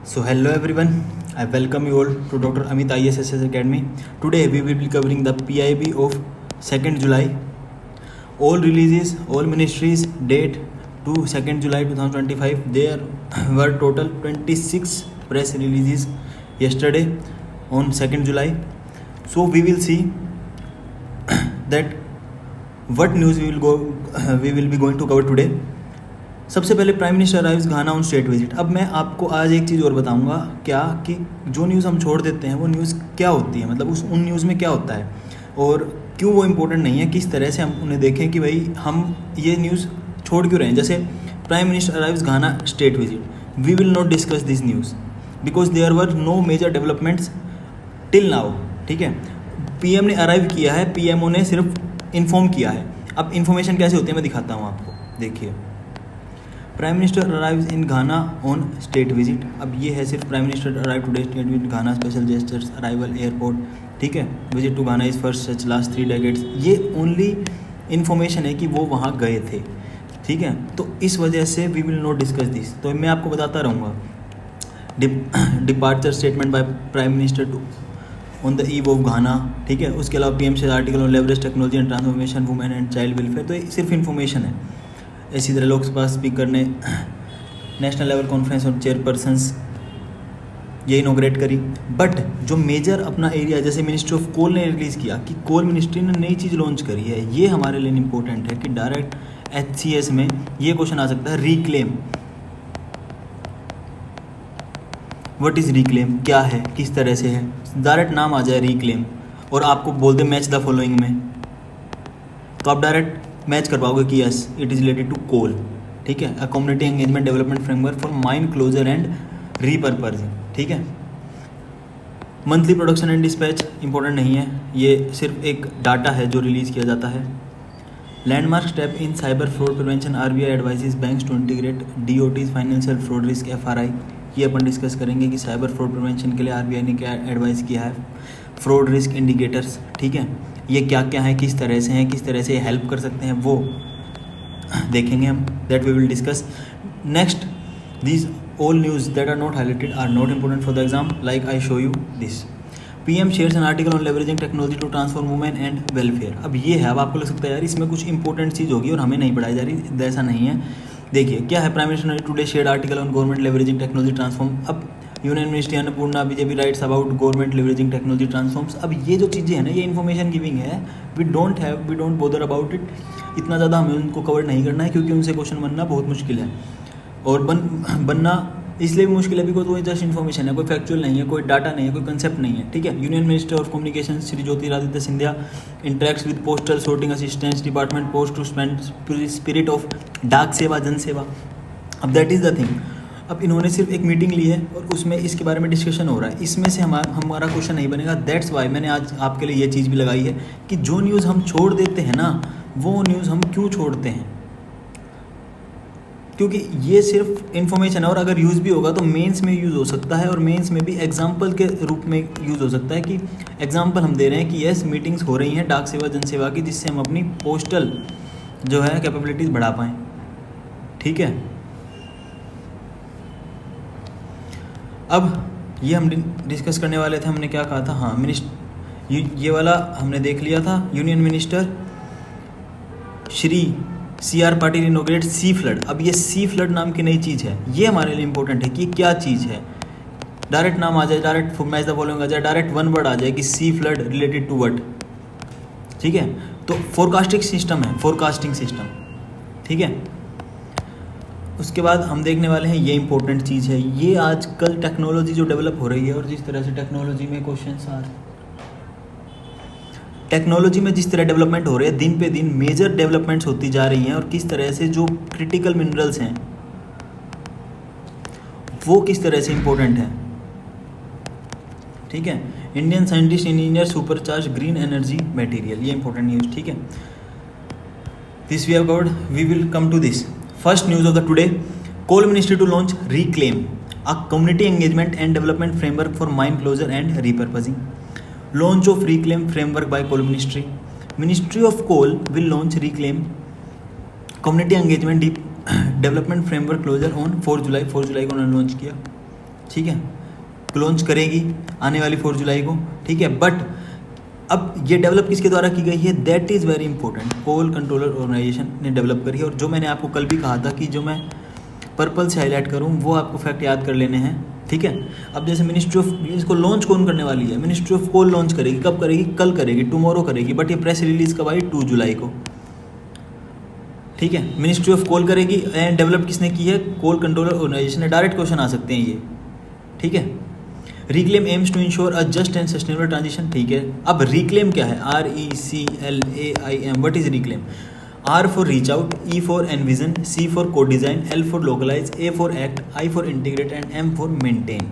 So hello everyone, I welcome you all to Dr. Amit ISSS Academy. Today we will be covering the PIB of 2nd July. All releases, all ministries date to 2nd July 2025. There were total 26 press releases yesterday on 2nd July. So we will see that what news we will be going to cover today. सबसे पहले prime minister arrives Ghana on state visit. अब मैं आपको आज एक चीज़ और बताऊंगा क्या कि जो न्यूज़ हम छोड़ देते हैं वो न्यूज़ क्या होती है, मतलब उन न्यूज़ में क्या होता है और क्यों वो इम्पोर्टेंट नहीं है, किस तरह से हम उन्हें देखें कि भाई हम ये न्यूज़ छोड़ क्यों रहे हैं। जैसे prime minister arrives Ghana state visit, we will not discuss this news because there were no major developments till now. ठीक है, पीएम ने अराइव किया है, पीएमओ ने सिर्फ इन्फॉर्म किया है। अब इन्फॉर्मेशन कैसे होती है मैं दिखाता हूँ आपको, देखिए। Prime minister arrives in Ghana on state visit. अब ये है सिर्फ prime minister arrive today state visit Ghana special gestures arrival airport. ठीक है, visit to Ghana is first such last 3 decades. ये ओनली इन्फॉर्मेशन है कि वो वहाँ गए थे। ठीक है, तो इस वजह से we will not discuss this, तो मैं आपको बताता रहूँगा। Departure statement by prime minister to on the eve of Ghana. ठीक है, उसके अलावा पीएम से article on leverage technology and transformation women and child welfare. तो ये सिर्फ इन्फॉर्मेशन है। इसी तरह लोकसभा स्पीकर ने नेशनल लेवल कॉन्फ्रेंस और चेयरपर्सन्स ये इनोग्रेट करी। बट जो मेजर अपना एरिया जैसे मिनिस्ट्री ऑफ कोल ने रिलीज़ किया कि कोल मिनिस्ट्री ने नई चीज़ लॉन्च करी है, ये हमारे लिए इम्पोर्टेंट है कि डायरेक्ट HCS में ये क्वेश्चन आ सकता है, रिक्लेम। व्हाट इज़ रिक्लेम, क्या है, किस तरह से है। डायरेक्ट नाम आ जाए रिक्लेम और आपको बोल दे मैच द फॉलोइंग में, तो आप डायरेक्ट मैच कर पाओगे कि yes it is related to coal. ठीक है, a community engagement development framework for mine closure and repurposing. ठीक है, monthly production and dispatch important नहीं है, ये सिर्फ एक डाटा है जो रिलीज़ किया जाता है। Landmark step in cyber fraud prevention, RBI advises banks to integrate DOT's financial fraud risk FRI। ये अपन डिस्कस करेंगे कि साइबर फ्रॉड प्रिवेंशन के लिए RBI ने क्या एडवाइस किया है। फ्रॉड रिस्क इंडिकेटर्स, ठीक है, ये क्या क्या है, किस तरह से हैं, किस तरह से हेल्प कर सकते हैं, वो देखेंगे हम। That we will discuss next. These all news that are not highlighted are not important for the exam, like I show you this. PM shares an article on leveraging technology to transform women and welfare. अब ये है, अब आपको लग सकता है यार इसमें कुछ इंपॉर्टेंट चीज़ होगी और हमें नहीं पढ़ाई जा रही, ऐसा नहीं है। देखिए क्या है, प्राइम मिनिस्टर ने today shared article on government leveraging technology transform. अब union ministry Annapurna BJP writes about government leveraging technology transforms. अब ये जो चीज़ें हैं ना, ये इन्फॉर्मेशन गिविंग है, we don't bother about it. इतना ज़्यादा हमें उनको कवर नहीं करना है क्योंकि उनसे क्वेश्चन बनना बहुत मुश्किल है और बनना इसलिए भी मुश्किल है बिकॉज वो जस्ट इन्फॉर्मेशन है, कोई फैक्चुअल नहीं है, कोई डाटा नहीं है, कोई कंसेप्ट नहीं है। ठीक है, union minister of communication Shri Jyotiraditya Scindia interacts with postal sorting assistance department post to spend spirit of Dak Seva, जन सेवा। अब दैट इज़ द थिंग। अब इन्होंने सिर्फ एक मीटिंग ली है और उसमें इसके बारे में डिस्कशन हो रहा है, इसमें से हमारा क्वेश्चन नहीं बनेगा। दैट्स वाई मैंने आज आपके लिए ये चीज़ भी लगाई है कि जो न्यूज़ हम छोड़ देते हैं ना, वो न्यूज़ हम क्यों छोड़ते हैं, क्योंकि ये सिर्फ इन्फॉर्मेशन है और अगर यूज़ भी होगा तो मेंस में यूज़ हो सकता है और मेंस में भी एग्जाम्पल के रूप में यूज़ हो सकता है कि एग्जाम्पल हम दे रहे हैं कि यस मीटिंग्स हो रही हैं डाक सेवा जन सेवा की, जिससे हम अपनी पोस्टल जो है कैपेबिलिटीज़ बढ़ा पाएँ। ठीक है, अब ये हम डिस्कस करने वाले थे, हमने क्या कहा था, हाँ ये वाला हमने देख लिया था। Union minister Shri CR Patil inaugurate C flood. अब ये सी फ्लड नाम की नई चीज़ है, ये हमारे लिए इंपॉर्टेंट है कि क्या चीज़ है। डायरेक्ट नाम आ जाए, डायरेक्ट मैच द फॉलोइंग आ जाए, डायरेक्ट वन वर्ड आ जाए कि सी फ्लड रिलेटेड टू व्हाट। ठीक है, तो फोरकास्टिंग सिस्टम है, फोरकास्टिंग सिस्टम। ठीक है, उसके बाद हम देखने वाले हैं, ये इंपॉर्टेंट चीज़ है, ये आजकल टेक्नोलॉजी जो डेवलप हो रही है और जिस तरह से टेक्नोलॉजी में क्वेश्चंस आ रहे हैं, टेक्नोलॉजी में जिस तरह डेवलपमेंट हो रही है, दिन पे दिन मेजर डेवलपमेंट्स होती जा रही हैं और किस तरह से जो क्रिटिकल मिनरल्स हैं वो किस तरह से इंपॉर्टेंट है। ठीक है, Indian scientist engineer supercharge green energy material, ये इंपॉर्टेंट न्यूज़। ठीक है, this we have covered, we will come to this. First news of the today, coal ministry to launch reclaim, a community engagement and development framework for mine closure and repurposing. Launch of Reclaim framework by Coal Ministry. Ministry of Coal will launch Reclaim community engagement development framework closure on 4 जुलाई को उन्होंने launch किया। ठीक है, launch करेगी आने वाली 4 जुलाई को, ठीक है। बट अब ये डेवलप किसके द्वारा की गई है, that is very important, coal controller organisation ने डेवलप करी है। और जो मैंने आपको कल भी कहा था कि जो मैं पर्पल से हाईलाइट करूँ वो आपको फैक्ट याद कर लेने हैं, ठीक है। अब जैसे मिनिस्ट्री ऑफ, इसको लॉन्च कौन करने वाली है, मिनिस्ट्री ऑफ कोल लॉन्च करेगी। कब करेगी, कल करेगी, टुमारो करेगी। बट ये प्रेस रिलीज कब आई, 2 जुलाई को, ठीक है। मिनिस्ट्री ऑफ कोल करेगी एंड डेवलप किसने की है, कोल कंट्रोलर ऑर्गेनाइजेशन ने। डायरेक्ट क्वेश्चन आ सकते हैं ये, ठीक है। Reclaim aims to ensure a just and sustainable transition, ठीक है। अब रिक्लेम क्या है, RECLAIM, what is reclaim. R for reach out, E for envision, C for co-design, L for localize, A for act, I for integrate and M for maintain।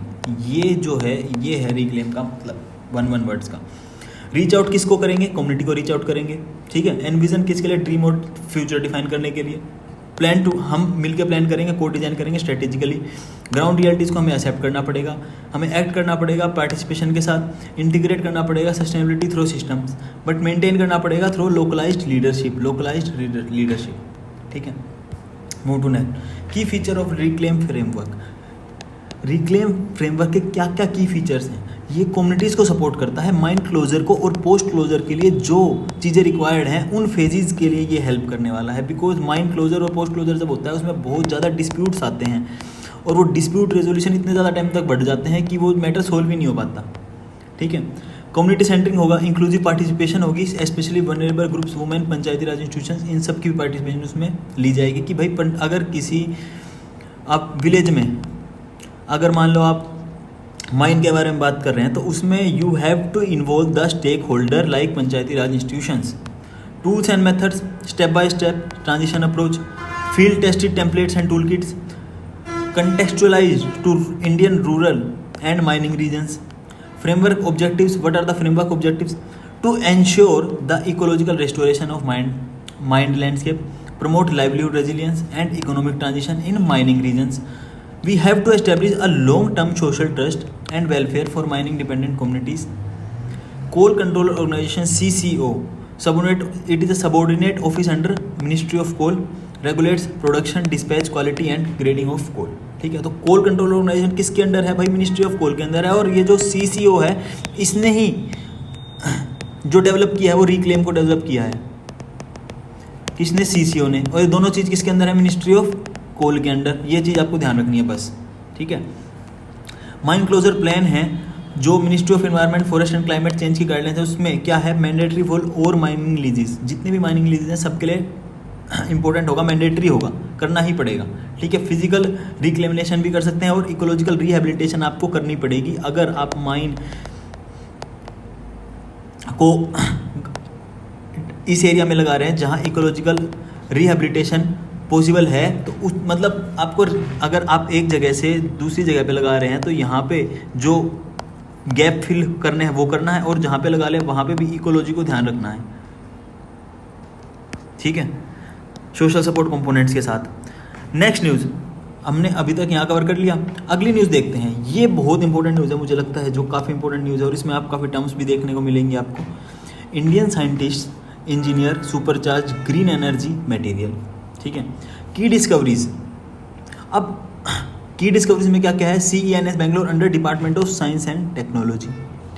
ये जो है ये है रिक्लेम का मतलब, वन वर्ड्स का। रीच आउट किसको करेंगे, कम्युनिटी को रीच आउट करेंगे, ठीक है। एनविजन किसके लिए, ड्रीम और फ्यूचर डिफाइन करने के लिए। प्लान टू, हम मिलकर प्लान करेंगे, कोड डिजाइन करेंगे स्ट्रेटेजिकली। ग्राउंड रियलिटीज़ को हमें एक्सेप्ट करना पड़ेगा, हमें एक्ट करना पड़ेगा पार्टिसिपेशन के साथ, इंटीग्रेट करना पड़ेगा sustainability through systems, but maintain करना पड़ेगा थ्रू लोकलाइज्ड लीडरशिप, ठीक है। मूव टू नेक्स्ट, की feature of reclaim framework. Reclaim framework के क्या क्या की फीचर्स हैं, ये कम्युनिटीज़ को सपोर्ट करता है माइंड क्लोजर को, और पोस्ट क्लोजर के लिए जो चीज़ें रिक्वायर्ड हैं उन फेजेस के लिए ये हेल्प करने वाला है। बिकॉज माइंड क्लोजर और पोस्ट क्लोजर जब होता है उसमें बहुत ज़्यादा डिस्प्यूट्स आते हैं, और वो डिस्प्यूट रेजोल्यूशन इतने ज़्यादा टाइम तक बढ़ जाते हैं कि वो मैटर सोल्व ही नहीं हो पाता, ठीक है। कम्युनिटी सेंटरिंग होगा, इंक्लूसिव पार्टिसिपेशन होगी, स्पेशली वनरेबल ग्रुप्स, वुमेन, पंचायती राज इंस्टीट्यूशन, इन सब की भी पार्टिसिपेशन उसमें ली जाएगी। कि भाई अगर किसी आप विलेज में, अगर मान लो आप माइन के बारे में बात कर रहे हैं, तो उसमें you have to involve the stakeholder like Panchayati Raj institutions. Tools and methods, step by step transition approach, field tested templates and tool kits, contextualized to Indian rural and mining regions. Framework objectives, what are the framework objectives, to ensure the ecological restoration of mined landscape, promote livelihood resilience and economic transition in mining regions. We have to establish a long-term social trust and welfare for mining dependent communities. Coal Control Organization CCO, it is a subordinate office under Ministry of Coal, regulates production, dispatch, quality and grading of coal, ठीक है। तो कोल control organisation किसके under है भाई, ministry of coal के अंदर है। और ये जो CCO है इसने ही जो डेवलप किया है वो रिक्लेम को डेवलप किया है, किसने, CCO ने। और ये दोनों चीज़ किसके अंदर है, मिनिस्ट्री ऑफ कोल के अंडर। ये चीज़ आपको ध्यान रखनी है बस, ठीक है। माइन क्लोजर प्लान है जो ministry of environment, forest and climate change की गाइडलाइंस है, उसमें क्या है, मैंडेटरी फॉर और माइनिंग लीजेस, जितने भी माइनिंग लीजेस हैं सबके लिए इंपॉर्टेंट होगा, मैंडेटरी होगा, करना ही पड़ेगा, ठीक है। फिजिकल रिक्लेमिनेशन भी कर सकते हैं और इकोलॉजिकल रिहेबिलिटेशन आपको करनी पड़ेगी। अगर आप माइन को इस एरिया में लगा रहे हैं जहाँ इकोलॉजिकल रिहेबिलिटेशन पॉसिबल है, तो उस मतलब आपको, अगर आप एक जगह से दूसरी जगह पे लगा रहे हैं तो यहाँ पे जो गैप फिल करने हैं वो करना है, और जहाँ पे लगा ले वहाँ पे भी इकोलॉजी को ध्यान रखना है, ठीक है, सोशल सपोर्ट कंपोनेंट्स के साथ। नेक्स्ट न्यूज़ हमने अभी तक यहाँ कवर कर लिया, अगली न्यूज़ देखते हैं। ये बहुत इंपॉर्टेंट न्यूज़ है मुझे लगता है, जो काफ़ी इंपॉर्टेंट न्यूज़ है, और इसमें आप काफ़ी टर्म्स भी देखने को मिलेंगे आपको। Indian scientist engineer supercharge green energy material, ठीक है। की डिस्कवरीज, अब की डिस्कवरीज में क्या क्या है, CENS Bangalore under department of science and technology,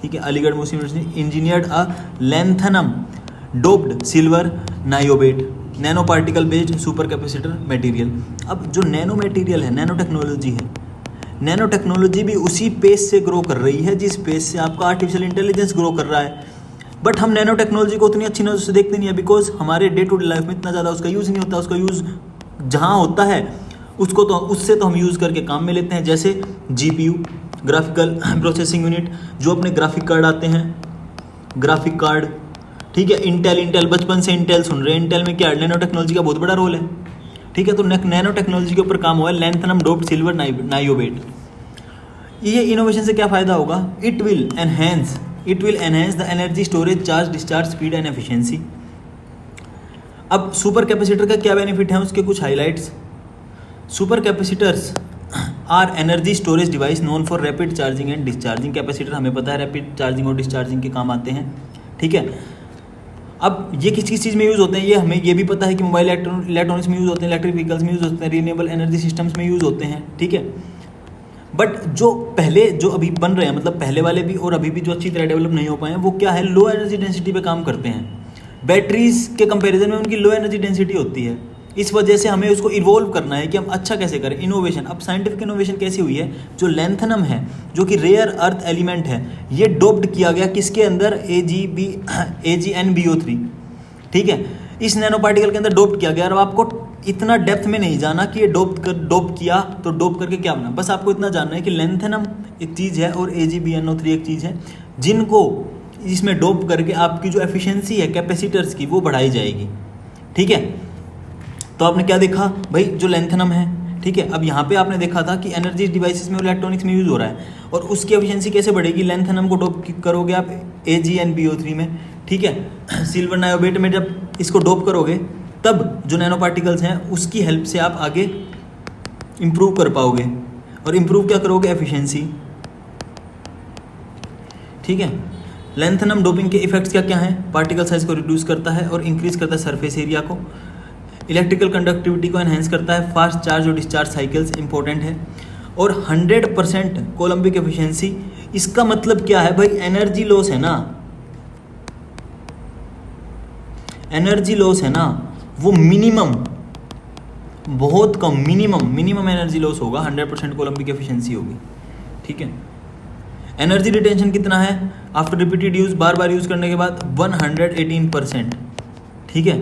ठीक है। Aligarh Muslim university engineered a lanthanum doped silver niobate nano particle based super capacitor material. अब जो नैनो मटेरियल है, नैनो टेक्नोलॉजी है, नैनो टेक्नोलॉजी भी उसी पेस से ग्रो कर रही है जिस पेस से आपका आर्टिफिशियल इंटेलिजेंस ग्रो कर रहा है। बट हम नैनो टेक्नोलॉजी को उतनी अच्छी नज़र से देखते नहीं है, बिकॉज हमारे डे टू डे लाइफ में इतना ज़्यादा उसका यूज़ नहीं होता। उसका यूज़ जहाँ होता है उसको तो उससे तो हम यूज़ करके काम में लेते हैं, जैसे GPU ग्राफिकल प्रोसेसिंग यूनिट, जो अपने ग्राफिक कार्ड आते हैं, ग्राफिक कार्ड, ठीक है। इंटेल बचपन से इंटेल सुन रहे हैं, इंटेल में क्या नैनो टेक्नोलॉजी का बहुत बड़ा रोल है, ठीक है। तो नैनो टेक्नोलॉजी के ऊपर काम हुआ है, लैंथनम डोप्ड सिल्वर नायोबेट। ये इनोवेशन से क्या फ़ायदा होगा, it will enhance the energy storage, charge discharge speed and efficiency. अब सुपर कैपेसिटर का क्या बेनिफिट है, उसके कुछ highlights. Super capacitors are energy storage device known for rapid charging and discharging. Capacitor हमें पता है रैपिड चार्जिंग और डिस्चार्जिंग के काम आते हैं, ठीक है। अब ये किस किस चीज़ में यूज़ होते हैं, ये हमें ये भी पता है कि मोबाइल इलेक्ट्रॉनिक्स में यूज़ होते हैं, इलेक्ट्रिक व्हीकल्स में यूज़ होते हैं, रिन्यूएबल एनर्जी सिस्टम्स में यूज़ होते हैं, ठीक है। बट जो पहले जो अभी बन रहे हैं, मतलब पहले वाले भी और अभी भी जो अच्छी तरह डेवलप नहीं हो पाए हैं, वो क्या है, लो एनर्जी डेंसिटी पे काम करते हैं। बैटरीज के कंपैरिजन में उनकी लो एनर्जी डेंसिटी होती है। इस वजह से हमें उसको इवोल्व करना है कि हम अच्छा कैसे करें, इनोवेशन। अब साइंटिफिक इनोवेशन कैसी हुई है, जो लैंथनम है, जो कि रेयर अर्थ एलिमेंट है, ये डोप्ड किया गया किसके अंदर, AgNBO3, ठीक है, इस नैनो पार्टिकल के अंदर डोप्ड किया गया। और आपको इतना डेप्थ में नहीं जाना कि ये डोप किया तो डोप करके क्या बना, बस आपको इतना जानना है कि लैंथनम एक चीज़ है और AgBNO3 एक चीज़ है, जिनको इसमें डोप करके आपकी जो एफिशिएंसी है कैपेसिटर्स की वो बढ़ाई जाएगी, ठीक है। तो आपने क्या देखा भाई, जो लैंथनम है, ठीक है। अब यहाँ पे आपने देखा था कि एनर्जी डिवाइसेस में और इलेक्ट्रॉनिक्स में यूज़ हो रहा है, और उसकी एफिशिएंसी कैसे बढ़ेगी, लैंथनम को डोप करोगे आप AgNBO3 में, ठीक है। सिल्वर नायोबेट में जब इसको डोप करोगे तब जो नैनो पार्टिकल्स हैं उसकी हेल्प से आप आगे इम्प्रूव कर पाओगे, और इम्प्रूव क्या करोगे, एफिशिएंसी, ठीक है। लैंथनम डोपिंग के इफेक्ट्स क्या क्या हैं, पार्टिकल साइज को रिड्यूस करता है और इंक्रीज करता है सरफेस एरिया को, इलेक्ट्रिकल कंडक्टिविटी को एनहेंस करता है, फास्ट चार्ज और डिस्चार्ज साइकिल्स इंपॉर्टेंट है, और 100% कोलम्बिक एफिशिएंसी। इसका मतलब क्या है भाई, एनर्जी लॉस है ना, एनर्जी लॉस है ना, वो मिनिमम, बहुत कम, मिनिमम एनर्जी लॉस होगा, 100% कोलम्बिक एफिशिएंसी होगी, ठीक है। एनर्जी रिटेंशन कितना है, आफ्टर रिपीटेड यूज, बार बार यूज करने के बाद 118%, ठीक है।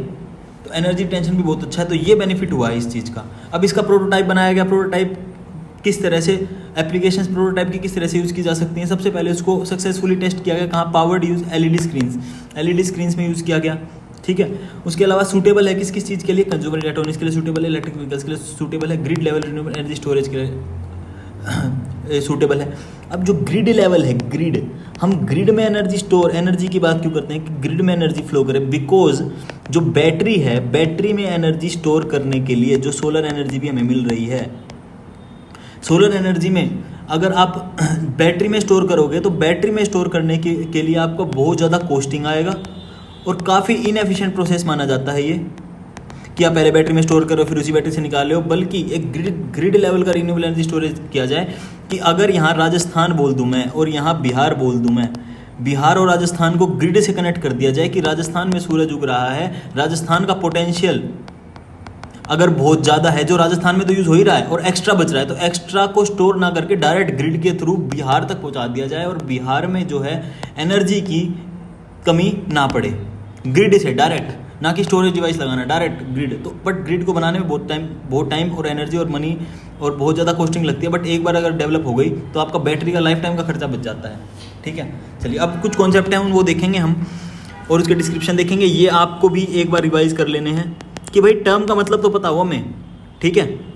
तो एनर्जी रिटेंशन भी बहुत अच्छा है, तो ये बेनिफिट हुआ है इस चीज़ का। अब इसका प्रोटोटाइप बनाया गया, प्रोटोटाइप किस तरह से, एप्लीकेशंस प्रोटोटाइप की किस तरह से यूज़ की जा सकती हैं। सबसे पहले उसको सक्सेसफुली टेस्ट किया गया, कहाँ, पावर्ड यूज़ एलईडी स्क्रीन्स में यूज़ किया गया, ठीक है। उसके अलावा सूटेबल है किस किस चीज़ के लिए, कंज्यूमर इलेक्ट्रॉनिक्स के लिए सूटेबल है, इलेक्ट्रिक व्हीकल्स के लिए सूटेबल है, grid level renewable energy storage के लिए सूटेबल है। अब जो ग्रिड लेवल है, ग्रिड, हम ग्रिड में एनर्जी की बात क्यों करते हैं कि ग्रिड में एनर्जी फ्लो करे, बिकॉज जो बैटरी है, बैटरी में एनर्जी स्टोर करने के लिए जो सोलर एनर्जी भी हमें मिल रही है, सोलर एनर्जी में अगर आप बैटरी में स्टोर करोगे तो बैटरी में स्टोर करने के लिए आपको बहुत ज़्यादा कॉस्टिंग आएगा, और काफ़ी इनएफिशिएंट प्रोसेस माना जाता है ये, कि आप पहले बैटरी में स्टोर करो फिर उसी बैटरी से निकाल लो। बल्कि एक ग्रिड लेवल का रिन्यूएबल एनर्जी स्टोरेज किया जाए, कि अगर यहाँ राजस्थान बोल दूँ मैं और यहाँ बिहार बोल दूँ मैं, बिहार और राजस्थान को ग्रिड से कनेक्ट कर दिया जाए कि राजस्थान में सूरज उग रहा है, राजस्थान का पोटेंशियल अगर बहुत ज़्यादा है, जो राजस्थान में तो यूज़ हो ही रहा है और एक्स्ट्रा बच रहा है, तो एक्स्ट्रा को स्टोर ना करके डायरेक्ट ग्रिड के थ्रू बिहार तक पहुँचा दिया जाए, और बिहार में जो है एनर्जी की कमी ना पड़े, ग्रिड से डायरेक्ट, ना कि स्टोरेज डिवाइस लगाना, डायरेक्ट ग्रिड। तो बट ग्रिड को बनाने में बहुत टाइम और एनर्जी और मनी और बहुत ज़्यादा कॉस्टिंग लगती है, बट एक बार अगर डेवलप हो गई तो आपका बैटरी का लाइफ टाइम का खर्चा बच जाता है, ठीक है। चलिए अब कुछ कॉन्सेप्ट हैं वो देखेंगे हम, और उसके डिस्क्रिप्शन देखेंगे, ये आपको भी एक बार रिवाइज कर लेने हैं कि भाई टर्म का मतलब तो पता हुआ हमें, ठीक है।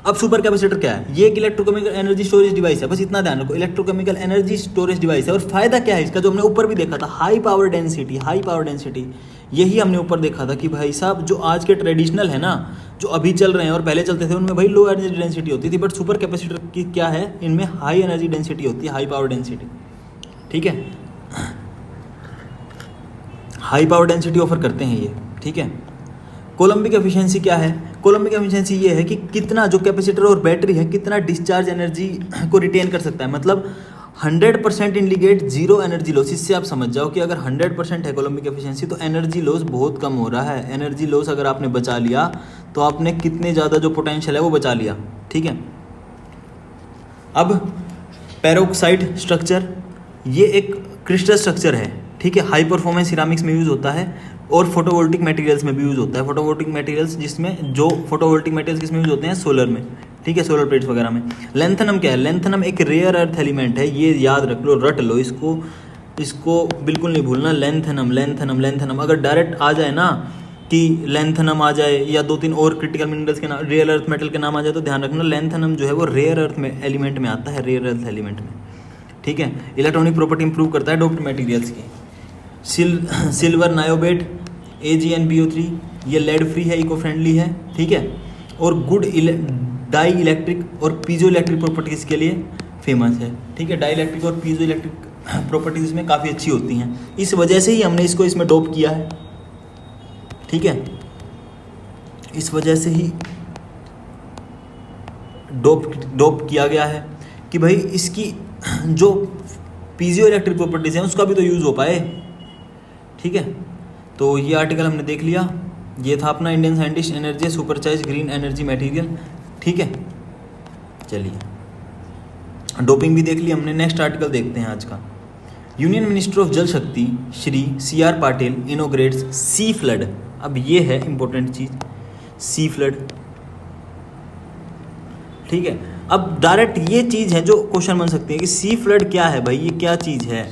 अब सुपर कैपेसिटर क्या है, ये एक इलेक्ट्रोकेमिकल एनर्जी स्टोरेज डिवाइस है, बस इतना ध्यान रखो, इलेक्ट्रोकेमिकल एनर्जी स्टोरेज डिवाइस है। और फायदा क्या है इसका, जो हमने ऊपर भी देखा था, हाई पावर डेंसिटी, यही हमने ऊपर देखा था कि भाई साहब जो आज के ट्रेडिशनल है ना, जो अभी चल रहे हैं और पहले चलते थे, उनमें भाई लो एनर्जी डेंसिटी होती थी, बट सुपर कैपेसिटर की क्या है, इनमें हाई एनर्जी डेंसिटी होती है, हाई पावर डेंसिटी, ठीक है, हाई पावर डेंसिटी ऑफर करते हैं ये, ठीक है। कोलम्बिक एफिशिएंसी क्या है, कोलम्बिक एफिशिएंसी ये है कि कितना जो कैपेसिटर और बैटरी है कितना डिस्चार्ज एनर्जी को रिटेन कर सकता है, मतलब 100% इंडिकेट जीरो एनर्जी लॉस। इससे आप समझ जाओ कि अगर 100% है कोलम्बिक एफिशिएंसी तो एनर्जी लॉस बहुत कम हो रहा है। एनर्जी लॉस अगर आपने बचा लिया तो आपने कितने ज़्यादा जो पोटेंशियल है वो बचा लिया, ठीक है। अब पेरोक्साइड स्ट्रक्चर, ये एक क्रिस्टल स्ट्रक्चर है, ठीक है, हाई परफॉर्मेंस सिरामिक्स में यूज़ होता है और फोटोवोल्टिक मटेरियल्स में भी यूज़ होता है। फोटोवोल्टिक मटेरियल्स जिसमें जो फोटोवोल्टिक मटेरियल्स किसमें यूज़ होते हैं, सोलर में, ठीक है, सोलर प्लेट्स वगैरह में। लैंथनम क्या है, लैंथनम एक रेयर अर्थ एलिमेंट है, ये याद रख लो, रट लो इसको बिल्कुल नहीं भूलना। लैंथनम अगर डायरेक्ट आ जाए ना कि लैंथनम आ जाए या 2-3 और क्रिटिकल मिनरल्स के नाम, रेयर अर्थ मेटल के नाम आ जाए तो ध्यान रखना लैंथनम जो है वो रेयर अर्थ में एलिमेंट में आता है, रेयर अर्थ एलिमेंट में, ठीक है। इलेक्ट्रॉनिक प्रॉपर्टी इंप्रूव करता है डोप्ड मटेरियल्स की। सिल्वर नायोबेट AgNBO3, ये लेड फ्री है, इको फ्रेंडली है, ठीक है, और गुड डाई इलेक्ट्रिक और पीजो इलेक्ट्रिक प्रॉपर्टीज़ के लिए फेमस है, ठीक है। डाई इलेक्ट्रिक और पीजो इलेक्ट्रिक प्रॉपर्टीज़ इसमें काफ़ी अच्छी होती हैं, इस वजह से ही हमने इसको इसमें डोप किया है, ठीक है, इस वजह से ही डोप किया गया है कि भाई इसकी जो पीजियो इलेक्ट्रिक प्रॉपर्टीज़ हैं उसका भी तो यूज़ हो पाए। ठीक है, तो ये आर्टिकल हमने देख लिया। ये था अपना Indian scientist energy supercharge green energy material. ठीक है, चलिए डोपिंग भी देख ली हमने। नेक्स्ट आर्टिकल देखते हैं आज का। यूनियन मिनिस्टर ऑफ जल शक्ति श्री CR पाटिल इनोग्रेट्स सी फ्लड। अब ये है इंपॉर्टेंट चीज़, सी फ्लड। ठीक है, अब डायरेक्ट ये चीज़ है जो क्वेश्चन बन सकती है कि सी फ्लड क्या है भाई, ये क्या चीज़ है।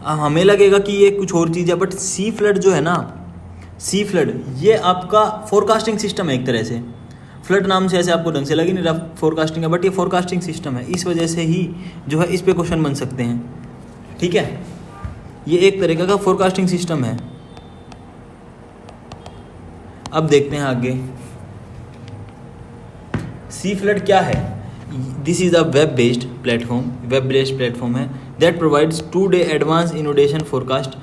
हमें लगेगा कि ये कुछ और चीज़ है, बट सी फ्लड जो है ना, सी फ्लड ये आपका फोरकास्टिंग सिस्टम है एक तरह से। फ्लड नाम से ऐसे आपको ढंग से लगी नहीं रहा फोरकास्टिंग है, बट ये फोरकास्टिंग सिस्टम है, इस वजह से ही जो है इस पे क्वेश्चन बन सकते हैं। ठीक है, ये एक तरीके का फोरकास्टिंग सिस्टम है। अब देखते हैं आगे, सी फ्लड क्या है। This is a web based platform है that provides 2 day advance inundation forecast.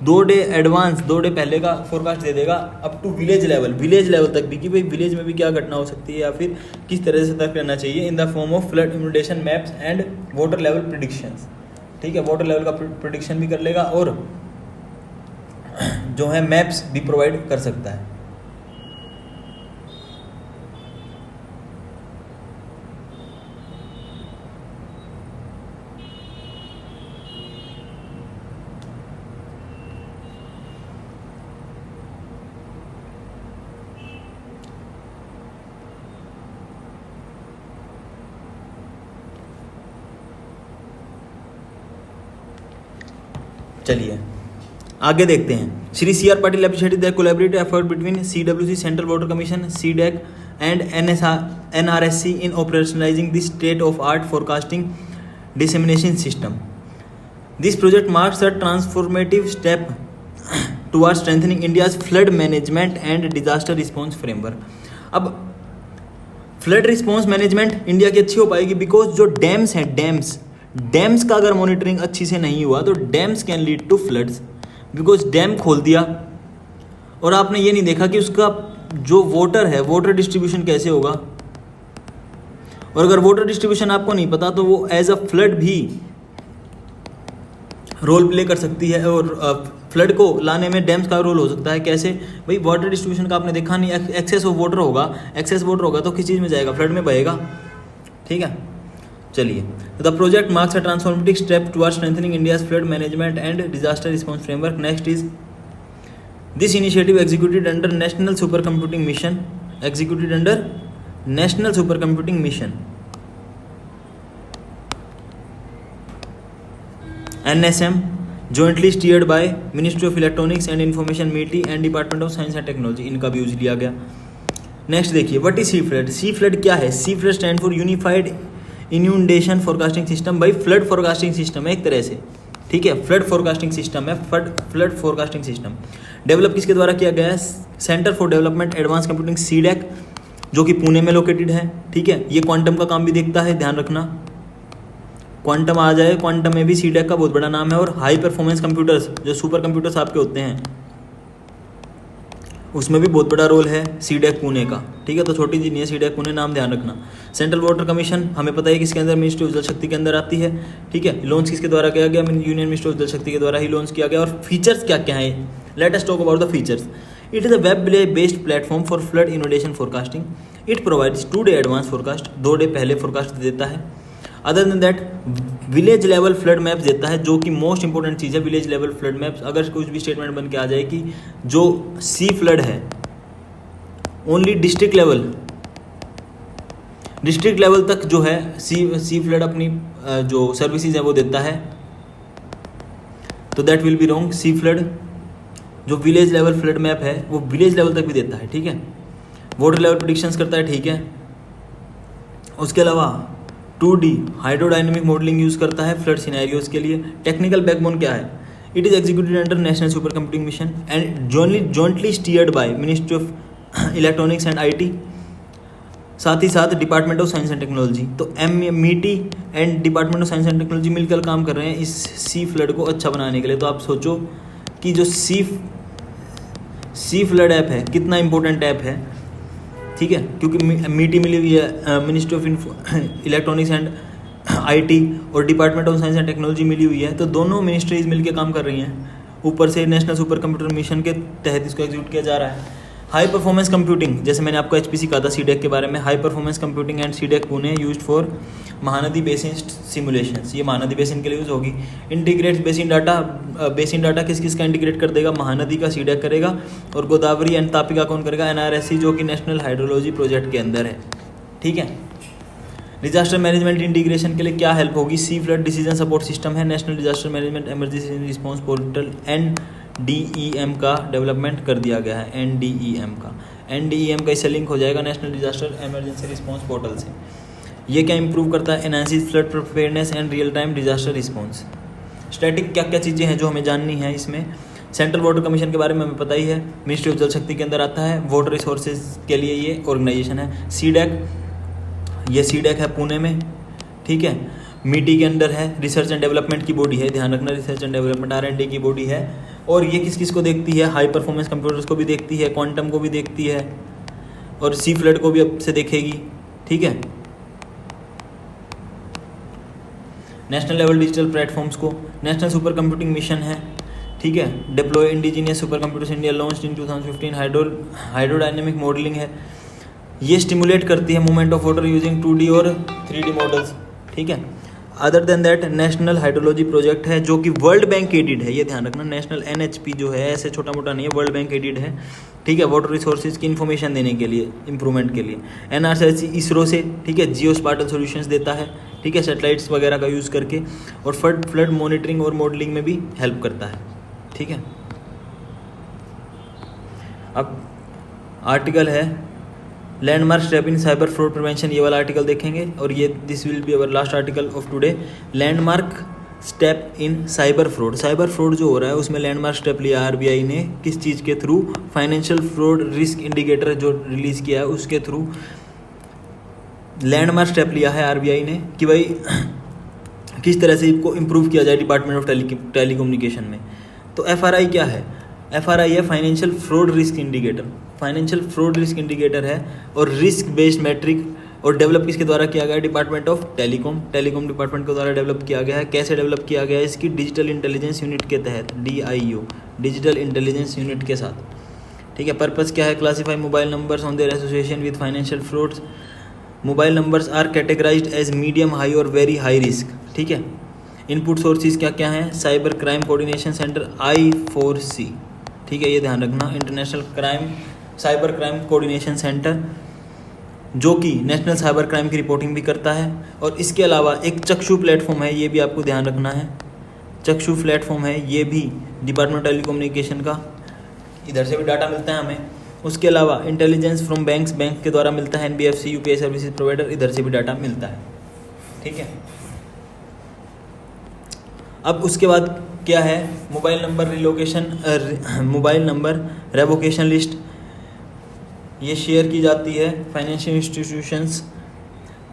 2 day advance, 2 day पहले का फोरकास्ट दे देगा अप टू विलेज लेवल तक भी, कि भाई विलेज में भी क्या घटना हो सकती है या फिर किस तरह से सतर्क रहना चाहिए, in the form of flood inundation maps and water level predictions. ठीक है, वाटर लेवल का प्रिडिक्शन भी कर लेगा और जो है मैप्स भी प्रोवाइड कर सकता है। चलिए आगे देखते हैं। Shri CR Patil appreciated the collaborative effort between CWC Central Water Commission, CDEC and NRSC in operationalizing this state-of-art forecasting dissemination system. This project marks a transformative step towards strengthening India's flood management and disaster response framework. अब flood response management India की अच्छी हो पाएगी because जो dams हैं, dams का अगर monitoring अच्छी से नहीं हुआ तो dams can lead to floods, because dam खोल दिया और आपने ये नहीं देखा कि उसका जो वाटर है, वाटर डिस्ट्रीब्यूशन कैसे होगा। और अगर वाटर डिस्ट्रीब्यूशन आपको नहीं पता तो वो एज अ फ्लड भी रोल प्ले कर सकती है और फ्लड को लाने में डैम्स का रोल हो सकता है। कैसे भाई, वाटर डिस्ट्रीब्यूशन का आपने देखा नहीं, एक्सेस वाटर होगा तो किस चीज़ में जाएगा, फ्लड में बहेगा। ठीक है, चलिए the project marks a transformative step towards strengthening India's flood management and disaster response framework. Next is this initiative executed under national super computing mission NSM, jointly steered by Ministry of Electronics and Information MITI and Department of Science and Technology। इनका भी use लिया गया। Next देखिए, what is C flood. C flood क्या है? C flood stand for unified inundation forecasting system. भाई flood forecasting system है एक तरह से। ठीक है, फ्लड फोरकास्टिंग सिस्टम है, फ्लड फोरकास्टिंग सिस्टम। डेवलप किसके द्वारा किया गया है? Centre for development advance computing CDEC, जो कि पुणे में लोकेटेड है। ठीक है, ये क्वांटम का काम भी देखता है, ध्यान रखना। क्वांटम आ जाए, क्वांटम में भी CDEC का बहुत बड़ा नाम है। और हाई परफॉर्मेंस कंप्यूटर्स, जो सुपर कंप्यूटर्स आपके होते हैं, उसमें भी बहुत बड़ा रोल है CDEC पुणे का। ठीक है, तो छोटी चीज नहीं है CDEC पुणे, नाम ध्यान रखना। सेंट्रल वाटर कमीशन हमें पता है किसके अंदर, मिनिस्ट्री ऑफ जल शक्ति के अंदर आती है। ठीक है, लॉन्च किसके द्वारा किया गया? यूनियन मिनिस्ट्री ऑफ जल शक्ति के द्वारा ही लॉन्च किया गया। और फीचर्स क्या क्या है, let us talk about the features. It is a web based platform for flood inundation forecasting. It provides 2 day advance forecast, 2 day पहले फोरकास्ट देता है। Other than that village level flood maps देता है, जो कि मोस्ट इंपॉर्टेंट चीज़ है। Village level flood maps, अगर कुछ भी स्टेटमेंट बन के आ जाए कि जो सी फ्लड है ओनली डिस्ट्रिक्ट लेवल तक जो है सी फ्लड अपनी जो सर्विसेज है वो देता है, तो that will be wrong. See flood जो विलेज लेवल फ्लड मैप है वो विलेज लेवल तक भी देता है। ठीक है, वाटर लेवल प्रेडिक्शंस करता है। ठीक है, उसके अलावा 2D हाइड्रोडायनेमिक मॉडलिंग यूज करता है फ्लड सिनेरियोज के लिए। टेक्निकल बैकबोन क्या है? It is executed under national super computing mission and jointly steered by ministry of electronics and IT, साथ ही साथ department of science and technology. तो MITI and department of science and technology मिलकर काम कर रहे हैं इस सी फ्लड को अच्छा बनाने के लिए। तो आप सोचो कि जो सी फ्लड ऐप है कितना इंपॉर्टेंट ऐप है। ठीक है, क्योंकि मीटी मिली हुई है ministry of electronics and IT और department of science and technology मिली हुई है, तो दोनों मिनिस्ट्रीज मिलकर काम कर रही हैं। ऊपर से नेशनल सुपर कंप्यूटर मिशन के तहत इसको एग्जीक्यूट किया जा रहा है। हाई परफॉर्मेंस कंप्यूटिंग, जैसे मैंने आपको एचपीसी कहा था सीडेक के बारे में, high performance computing and CDAC Pune used for Mahanadi basin simulations, ये महानदी बेसिन के लिए यूज़ होगी। इंटीग्रेट बेसिन डाटा किस किस का इंटीग्रेट कर देगा, महानदी का सीडेक करेगा, और गोदावरी एंड तापिका कौन करेगा, एनआरएससी, जो कि नेशनल हाइड्रोलॉजी प्रोजेक्ट के अंदर है। ठीक है, डिजास्टर मैनेजमेंट इंटीग्रेशन के लिए क्या हेल्प होगी, सी फ्लड डिसीजन सपोर्ट सिस्टम है, national disaster management emergency response portal NDEM का डेवलपमेंट कर दिया गया है। NDEM का इससे लिंक हो जाएगा national disaster emergency response portal से। ये क्या इंप्रूव करता है, enhances flood preparedness and real time disaster response. Static क्या क्या चीज़ें हैं जो हमें जाननी है इसमें, सेंट्रल वाटर कमीशन के बारे में हमें पता ही है, मिनिस्ट्री ऑफ जल शक्ति के अंदर आता है, वाटर रिसोर्सेज के लिए ये ऑर्गेनाइजेशन है। सीडेक, ये सीडेक है पुणे में, ठीक है, मीटी के अंदर है, रिसर्च एंड डेवलपमेंट की बॉडी है, ध्यान रखना, रिसर्च एंड डेवलपमेंट R&D की बॉडी है। और ये किस किस को देखती है, हाई परफॉर्मेंस कंप्यूटर्स को भी देखती है, क्वांटम को भी देखती है, और सी फ्लड को भी अब से देखेगी। ठीक है, नेशनल लेवल डिजिटल प्लेटफॉर्म्स को, नेशनल सुपर कंप्यूटिंग मिशन है। ठीक है, deploy indigenous super computers India launched in 2015, hydrodynamic modelling है, ये स्टिमुलेट करती है movement of water using 2D और 3D मॉडल्स। ठीक है, other than that national hydrology project है जो कि वर्ल्ड बैंक एडिड है, ये ध्यान रखना, नेशनल NHP जो है ऐसे छोटा मोटा नहीं है, वर्ल्ड बैंक एडिड है। ठीक है, वाटर रिसोर्सेज की इन्फॉर्मेशन देने के लिए, इंप्रूवमेंट के लिए। NRC इसरो से, ठीक है, जियो स्पार्टल सॉल्यूशंस देता है, ठीक है, सैटेलाइट्स वगैरह का यूज़ करके, और फ्लड मॉनिटरिंग और मॉडलिंग में भी हेल्प करता है। ठीक है, अब आर्टिकल है landmark step in cyber fraud prevention, ये वाला आर्टिकल देखेंगे, और ये this will be our last article of today. Landmark step in cyber fraud, cyber fraud जो हो रहा है उसमें लैंडमार्क स्टेप लिया RBI ने, किस चीज़ के through, financial fraud risk indicator जो रिलीज़ किया है उसके थ्रू लैंडमार्क स्टेप लिया है RBI ने कि भाई किस तरह से इसको इम्प्रूव किया जाए डिपार्टमेंट ऑफ टेलीकम्युनिकेशन में। तो FRI क्या है, FRI है financial fraud risk indicator, financial fraud risk indicator है, और रिस्क बेस्ड मैट्रिक, और डेवलप किसके द्वारा किया गया है, डिपार्टमेंट ऑफ टेलीकॉम डिपार्टमेंट के द्वारा डेवलप किया गया है। कैसे डेवलप किया गया है, इसकी डिजिटल इंटेलिजेंस यूनिट के तहत, DIU, डिजिटल इंटेलिजेंस यूनिट के साथ। ठीक है, पर्पस क्या है, classify mobile numbers on their association with financial frauds. Mobile numbers are categorized as medium high और वेरी हाई रिस्क। ठीक है, इनपुट सोर्सेज क्या क्या हैं, cyber crime coordination centre I4C, ठीक है, ये ध्यान रखना, international cyber crime coordination centre, जो कि नेशनल साइबर क्राइम की रिपोर्टिंग भी करता है। और इसके अलावा एक चक्षु प्लेटफॉर्म है, ये भी आपको ध्यान रखना है, चक्षु प्लेटफॉर्म है, ये भी डिपार्टमेंट ऑफ टेलीकम्युनिकेशन का, इधर से भी डाटा मिलता है हमें। उसके अलावा इंटेलिजेंस फ्रॉम बैंक के द्वारा मिलता है, NBFC UPI सर्विसेज प्रोवाइडर, इधर से भी डाटा मिलता है। ठीक है, अब उसके बाद क्या है, mobile number relocation, mobile number revocation list, ये शेयर की जाती है फाइनेंशियल इंस्टीट्यूशंस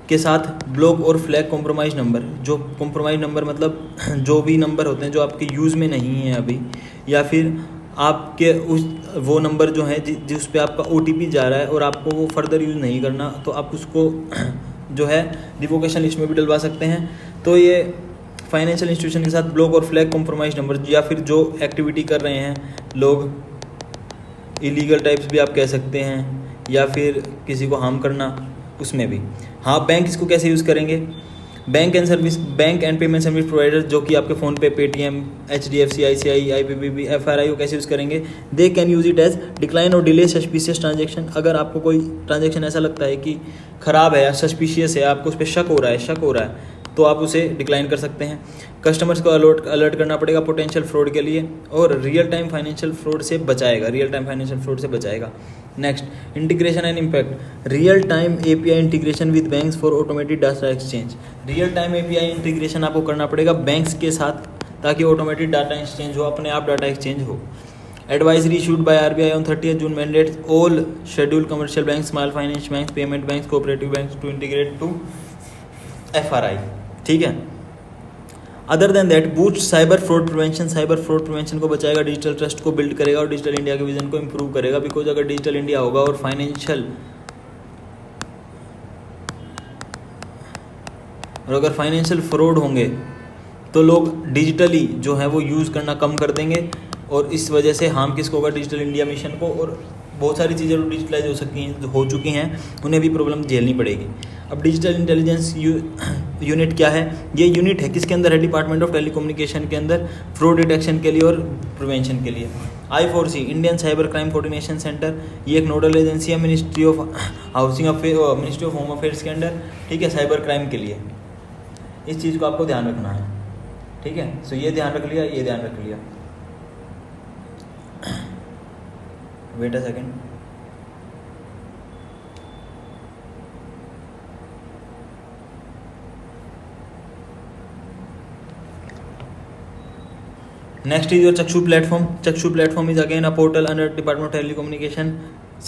के साथ। ब्लॉक और फ्लैग कॉम्प्रोमाइज नंबर, जो कॉम्प्रोमाइज नंबर मतलब जो भी नंबर होते हैं जो आपके यूज़ में नहीं है अभी, या फिर आपके वो नंबर जो है जिस पे आपका OTP जा रहा है और आपको वो फर्दर यूज़ नहीं करना, तो आप उसको जो है रिवोकेशन लिस्ट में भी डलवा सकते हैं। तो ये फाइनेंशियल इंस्टीट्यूशन के साथ ब्लॉक और फ्लैग कॉम्प्रोमाइज नंबर, या फिर जो एक्टिविटी कर रहे हैं लोग, इलीगल टाइप्स भी आप कह सकते हैं, या फिर किसी को हार्म करना, उसमें भी। हाँ, बैंक इसको कैसे यूज़ करेंगे, bank and payment service provider, जो कि आपके PhonePe Paytm, HDFC, ICI, IPPB, FRI को कैसे यूज़ करेंगे, they can use it as decline or delay suspicious transaction. अगर आपको कोई ट्रांजेक्शन ऐसा लगता है कि ख़राब है या सस्पिशियस है, आपको उस पर शक हो रहा है, तो आप उसे डिक्लाइन कर सकते हैं। कस्टमर्स को अलर्ट करना पड़ेगा पोटेंशियल फ्रॉड के लिए, और रियल टाइम फाइनेंशियल फ्रॉड से बचाएगा। Next, integration and impact, real time API integration with banks for automated data exchange. Real time API integration आपको करना पड़ेगा बैंक्स के साथ, ताकि ऑटोमेटेड डाटा एक्सचेंज हो, अपने आप डाटा एक्सचेंज हो। Advisory issued by RBI on 30 June mandates all schedule commercial bank, small finance bank, payment bank, cooperative bank to integrate to FRI। ठीक है, other than that boost cyber fraud prevention को बचाएगा, digital trust को build करेगा और digital India के vision को improve करेगा। बिकॉज अगर डिजिटल इंडिया होगा और फाइनेंशियल और अगर फाइनेंशियल फ्रॉड होंगे तो लोग डिजिटली जो है वो यूज़ करना कम कर देंगे, और इस वजह से हार्म किसको होगा, डिजिटल इंडिया मिशन को, और बहुत सारी चीज़ें डिजिटलाइज हो चुकी हैं, उन्हें भी प्रॉब्लम झेलनी पड़ेगी। अब डिजिटल इंटेलिजेंस यूनिट क्या है, ये यूनिट है किसके अंदर है, डिपार्टमेंट ऑफ टेलीकम्युनिकेशन के अंदर, फ्रॉड डिटेक्शन के लिए और प्रिवेंशन के लिए। I4C Indian cyber crime coordination centre, ये एक नोडल एजेंसी है ministry of housing affair, ministry of home affairs के अंडर, ठीक है, साइबर क्राइम के लिए। इस चीज़ को आपको ध्यान रखना है, ठीक है। सो ये ध्यान रख लिया, ये ध्यान रख लिया। Wait a second. Next is your Chakshu platform. Chakshu platform is again a portal under Department of Telecommunication.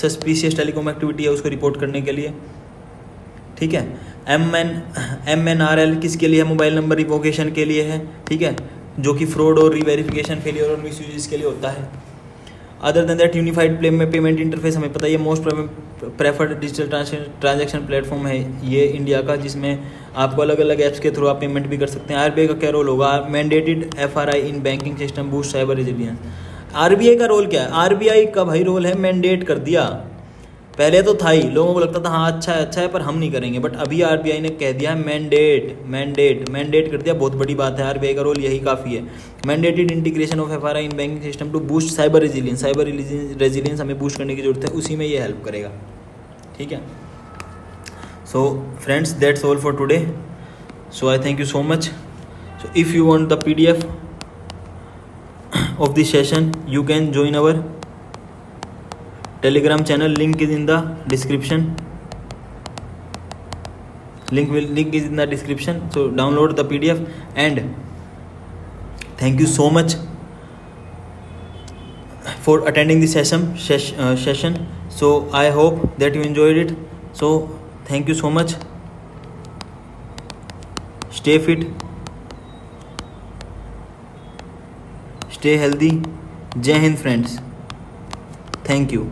Suspicious telecom activity है उसको रिपोर्ट करने के लिए, ठीक है। MNRL किसके लिए है, मोबाइल नंबर रिवोकेशन के लिए है, ठीक है, जो कि फ्रॉड और रीवेरिफिकेशन फेलियर और मिसयूज के लिए होता है। Other than that unified payment interface हमें पता है, ये most preferred digital transaction platform है ये इंडिया का, जिसमें आपको अलग अलग ऐप्स के थ्रू आप पेमेंट भी कर सकते हैं। RBI का क्या रोल होगा, mandated FRI in banking system boost cyber resilience. RBI का रोल क्या है, RBI का भाई रोल है मैंडेट कर दिया, पहले तो था ही, लोगों को लगता था हाँ अच्छा है पर हम नहीं करेंगे, बट अभी RBI ने कह दिया है मैंडेट कर दिया, बहुत बड़ी बात है। RBI का रोल यही काफ़ी है। Mandated integration of FRI in banking system to boost cyber resilience हमें बूस्ट करने की जरूरत है, उसी में ये हेल्प करेगा, ठीक है। So friends, that's all for today. So I thank you so much. So if you want the PDF of this session, you can join our Telegram channel. Link is in the description. Link is in the description. So download the PDF, and thank you so much for attending the session. So I hope that you enjoyed it. So thank you so much. Stay fit, stay healthy. Jai Hind friends. Thank you.